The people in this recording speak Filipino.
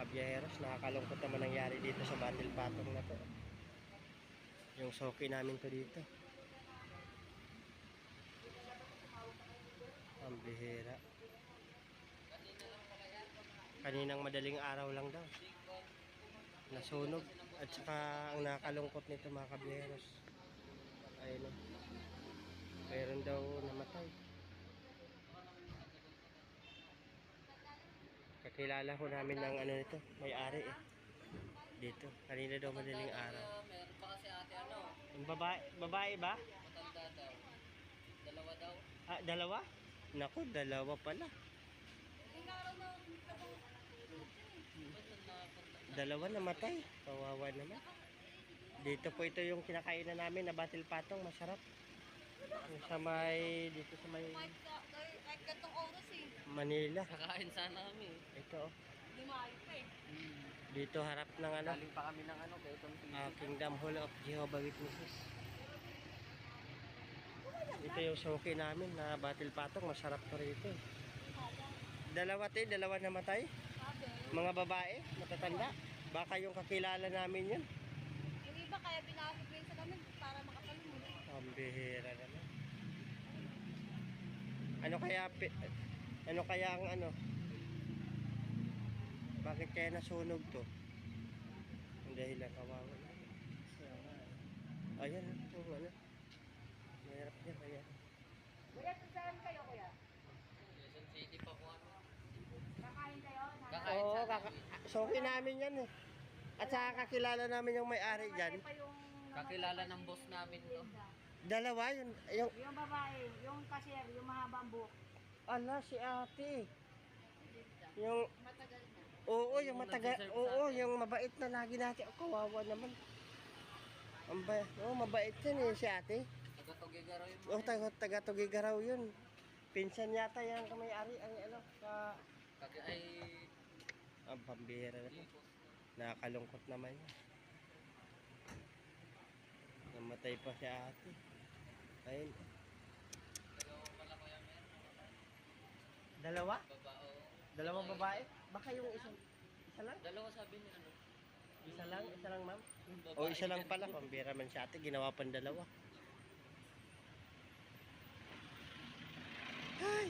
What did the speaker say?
kabiyaheros. Nakakalungkot naman nangyari dito sa Battle Patong na to. Yung soki namin to dito. Ang bihira. Kaninang madaling araw lang daw nasunog. At saka ang nakakalungkot nito mga kabiyaheros, ayun o, mayroon daw namatay. Kakilala ko namin ng ano nito, may-ari eh. Dito, kanina daw madaling araw. Meron pa kasi ate ano. Yung babae ba? Matanda daw. Dalawa daw. Ah, dalawa? Naku, dalawa pala. Dalawa namatay. Kawawa naman. Dito po ito yung kinakainan namin na Battle Patong. Masarap. Sa may, dito sa may Kahit gantong oras eh. Manila. Kakain sana kami. Ito oh. Hindi maayo pa eh. Dito harap ng ano, Galing pa kami ng ano, Quezon City. Kingdom Hall of Jehovah Witnesses. Ito yung soki namin na Battle Patong. Masarap to rito. Dalawa namatay. Sabi. Mga babae, matatanda. Baka yung kakilala namin yun. Yung iba kaya binakit sa kami para makapalimuli. Ang bihira naman. Ano kaya ang ano? Bakit kaya nasunog to? Ang dahilan, kawawa. Ayan, yung ano. Mahirap yan, ayan. Kuya, saan kayo kuya? Quezon City pa po ano. Kakain kayo? Kakain Oo, sana. soki namin yan eh. At saka kakilala namin yung may-ari dyan. Kakilala ng boss namin to. Dalawa, yung Yung babae, yung cashier, yung mahabang buhok. ala, si ate. Yung, Matagal na. oo, yung matagal, nagsiserve sa oo, atin. yung mabait na lagi natin. Oh, kawawa naman. Oo, mabait yan eh, si ate. Taga-Tugigaraw yung Oh, taga-Tugigaraw yun. Pinsan yata yan kamay-ari, ang ano, Ay, ang pambihira naman. Nakakalungkot naman yan. Namatay pa si ate. Ayun. dalawa pala kaya meron. Dalawa? Babao. Dalawang babae? Baka yung isa lang? Dalawa sabi ni ano. Isa lang ma'am? Yung babae O isa lang ganun. pala, pambihira man si ate, ginawa pang dalawa. Ay!